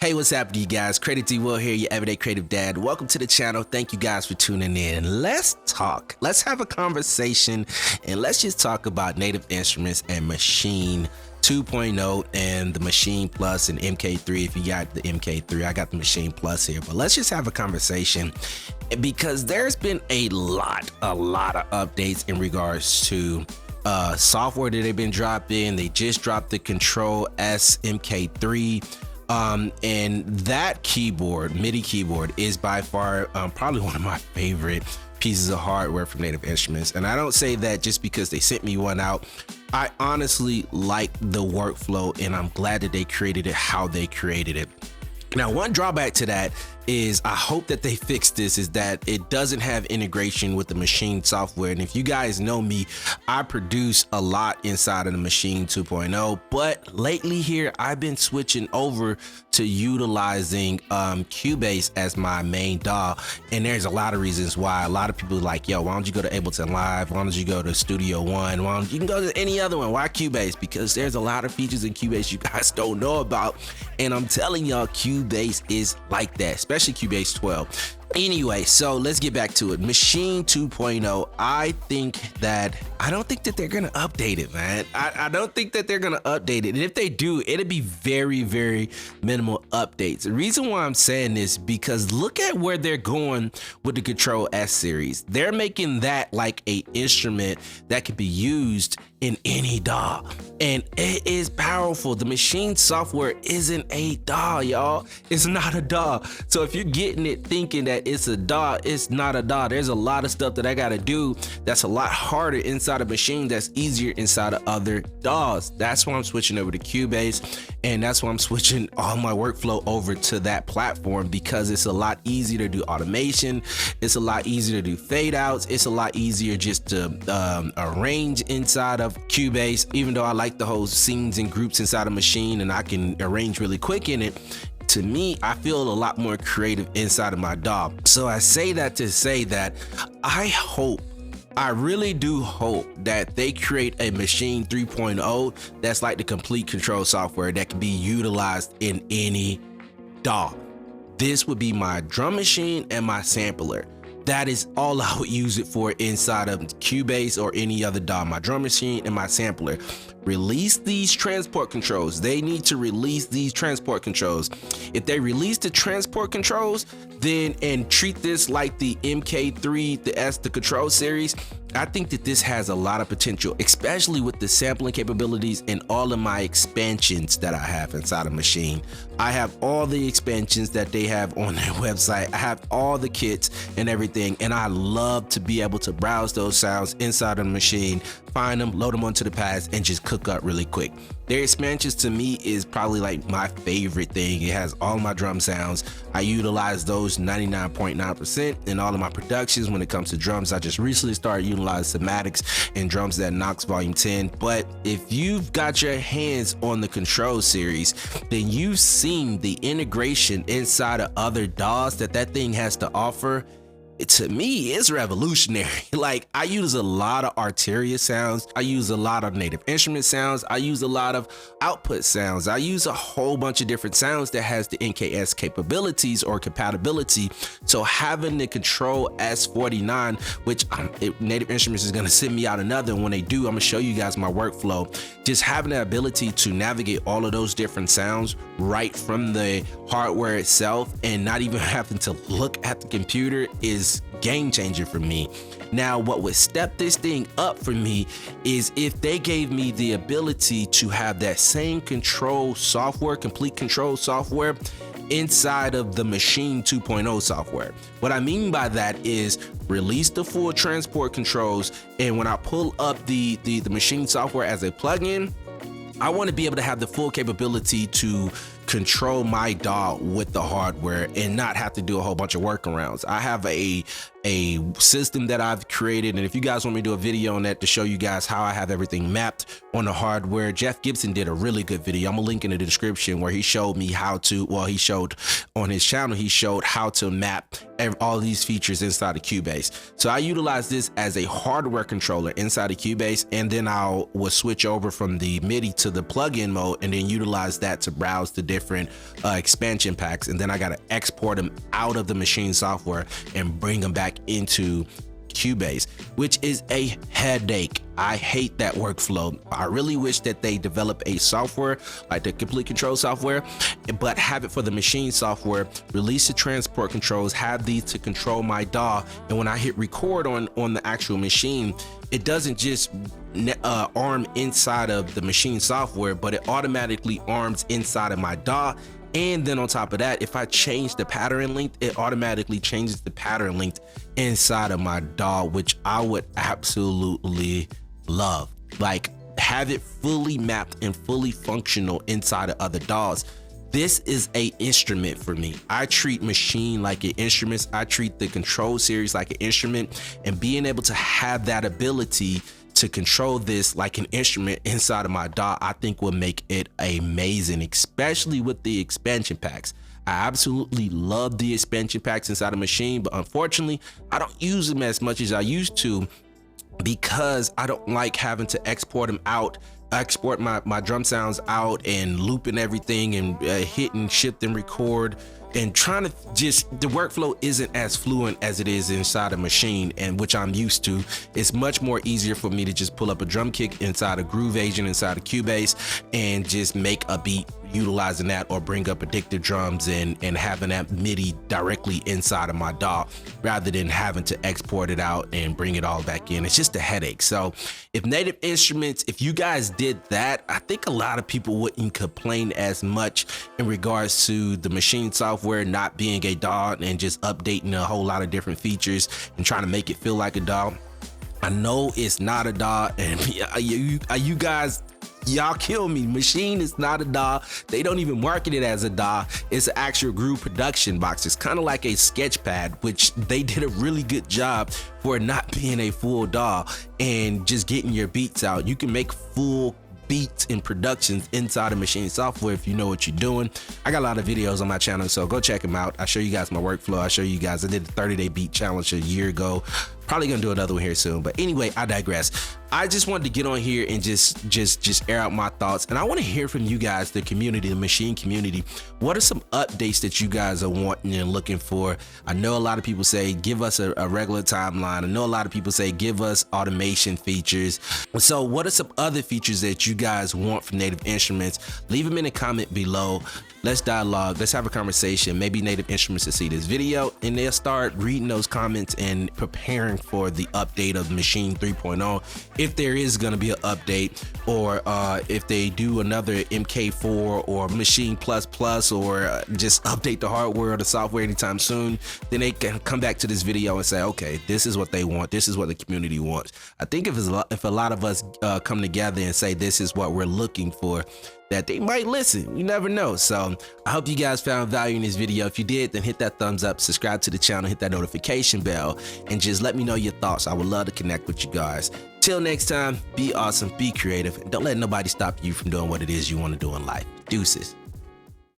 Hey, what's happening, you guys? Creative D Will here, your everyday creative dad. Welcome to the channel. Thank you guys for tuning in. Let's talk. Let's have a conversation, and let's just talk about Native Instruments and Maschine 2.0 and the Maschine Plus and MK3. If you got the MK3, I got the Maschine Plus here. But let's just have a conversation because there's been a lot of updates in regards to software that they've been dropping. They just dropped the Control S MK3. And that keyboard, MIDI keyboard, is by far probably one of my favorite pieces of hardware from Native Instruments. And I don't say that just because they sent me one out. I honestly like the workflow, and I'm glad that they created it how they created it. Now, one drawback to that is I hope that they fix this, is that it doesn't have integration with the Maschine software. And if you guys know me, I produce a lot inside of the Maschine 2.0, but lately here I've been switching over to utilizing Cubase as my main DAW. And there's a lot of reasons why. A lot of people are like, yo, why don't you go to Ableton Live? Why don't you go to Studio One? Why don't you can go to any other one? Why Cubase? Because there's a lot of features in Cubase you guys don't know about. And I'm telling y'all, Cubase is like that, especially Cubase 12. Anyway, so let's get back to it. Maschine 2.0, I don't think that they're gonna update it, man. I don't think that they're gonna update it. And if they do, it'll be very, very minimal updates. The reason why I'm saying this, because look at where they're going with the Control S series. They're making that like a instrument that can be used in any DAW, and it is powerful. The Maschine software isn't a DAW, y'all. It's not a DAW. So if you're getting it thinking that it's a DAW, it's not a DAW. There's a lot of stuff that I gotta do that's a lot harder inside of Maschine that's easier inside of other DAWs. That's why I'm switching over to Cubase, and that's why I'm switching all my workflow over to that platform, because it's a lot easier to do automation. It's a lot easier to do fade outs. It's a lot easier just to arrange inside of Cubase, even though I like the whole scenes and groups inside of Maschine and I can arrange really quick in it. To me, I feel a lot more creative inside of my DAW. So I say that to say that I really do hope that they create a Maschine 3.0 that's like the complete control software that can be utilized in any DAW. This would be my drum machine and my sampler. That is all I would use it for inside of Cubase or any other DAW. My drum machine and my sampler. Release these transport controls. They need to release these transport controls. If they release the transport controls, then and treat this like the MK3, the Control series, I think that this has a lot of potential, especially with the sampling capabilities and all of my expansions that I have inside of Maschine. I have all the expansions that they have on their website. I have all the kits and everything, and I love to be able to browse those sounds inside of the Maschine, find them, load them onto the pads, and just cook up really quick. Their expansions to me is probably like my favorite thing. It has all my drum sounds. I utilize those 99.9% in all of my productions. When it comes to drums, I just recently started utilizing Somatics and Drums That Knocks Volume 10. But if you've got your hands on the Control series, then you've seen the integration inside of other DAWs that thing has to offer. To me, it's revolutionary. Like, I use a lot of Arteria sounds. I use a lot of Native Instrument sounds. I use a lot of output sounds. I use a whole bunch of different sounds that has the NKS capabilities or compatibility. So having the Control S49, which Native Instruments is gonna send me out another. When they do, I'm gonna show you guys my workflow. Just having the ability to navigate all of those different sounds right from the hardware itself and not even having to look at the computer is game changer for me. Now, what would step this thing up for me is if they gave me the ability to have that same control software, complete control software, inside of the Maschine 2.0 software. What I mean by that is release the full transport controls, and when I pull up the Maschine software as a plugin, I want to be able to have the full capability to control my DAW with the hardware and not have to do a whole bunch of workarounds. I have a system that I've created, and if you guys want me to do a video on that to show you guys how I have everything mapped on the hardware, Jeff Gibson did a really good video. I'm gonna link in the description where he showed me how to, well, he showed on his channel, he showed how to map all these features inside of Cubase. So I utilize this as a hardware controller inside of Cubase, and then will switch over from the MIDI to the plugin mode, and then utilize that to browse the different expansion packs. And then I got to export them out of the Maschine software and bring them back into Cubase, which is a headache. I hate that workflow. I really wish that they develop a software like the complete control software, but have it for the Maschine software, release the transport controls, have these to control my DAW. And when I hit record on the actual Maschine, it doesn't just arm inside of the Maschine software, but it automatically arms inside of my DAW. And then on top of that, if I change the pattern length, it automatically changes the pattern length inside of my DAW, which I would absolutely love. Like, have it fully mapped and fully functional inside of other DAWs. This is a instrument for me. I treat Maschine like an instrument. I treat the control series like an instrument, and being able to have that ability to control this like an instrument inside of my DAW, I think will make it amazing, especially with the expansion packs. I absolutely love the expansion packs inside of Maschine, but unfortunately, I don't use them as much as I used to because I don't like having to export them out. I export my drum sounds out and looping everything and hit and shift and record, and trying to the workflow isn't as fluent as it is inside a Maschine, and which I'm used to. It's much more easier for me to just pull up a drum kick inside a Groove Agent inside of Cubase and just make a beat utilizing that, or bring up addictive drums and having that MIDI directly inside of my DAW rather than having to export it out and bring it all back in. It's just a headache. So if Native Instruments, if you guys did that, I think a lot of people wouldn't complain as much in regards to the Maschine software not being a DAW and just updating a whole lot of different features and trying to make it feel like a DAW. I know it's not a DAW, and you guys, y'all kill me. Maschine is not a DAW. They don't even market it as a DAW. It's an actual Groove production box. It's kind of like a Sketchpad, which they did a really good job for not being a full DAW and just getting your beats out. You can make full beats and productions inside of Maschine software if you know what you're doing. I got a lot of videos on my channel, so go check them out. I show you guys my workflow. I show you guys, I did the 30-day beat challenge a year ago. Probably gonna do another one here soon, but anyway, I digress. I just wanted to get on here and just air out my thoughts, and I want to hear from you guys, the community, the Maschine community. What are some updates that you guys are wanting and looking for? I know a lot of people say give us a regular timeline. I know a lot of people say give us automation features. So what are some other features that you guys want from Native Instruments? Leave them in a comment below. Let's dialogue, let's have a conversation. Maybe Native Instruments will see this video and they'll start reading those comments and preparing for the update of Maschine 3.0. If there is gonna be an update, or if they do another MK4 or Maschine Plus, or just update the hardware or the software anytime soon, then they can come back to this video and say, okay, this is what they want. This is what the community wants. I think if a lot of us come together and say, this is what we're looking for, that they might listen. You never know. So I hope you guys found value in this video. If you did, then hit that thumbs up, subscribe to the channel, hit that notification bell, and just let me know your thoughts. I would love to connect with you guys. Till next time, be awesome, be creative, and don't let nobody stop you from doing what it is you want to do in life. Deuces.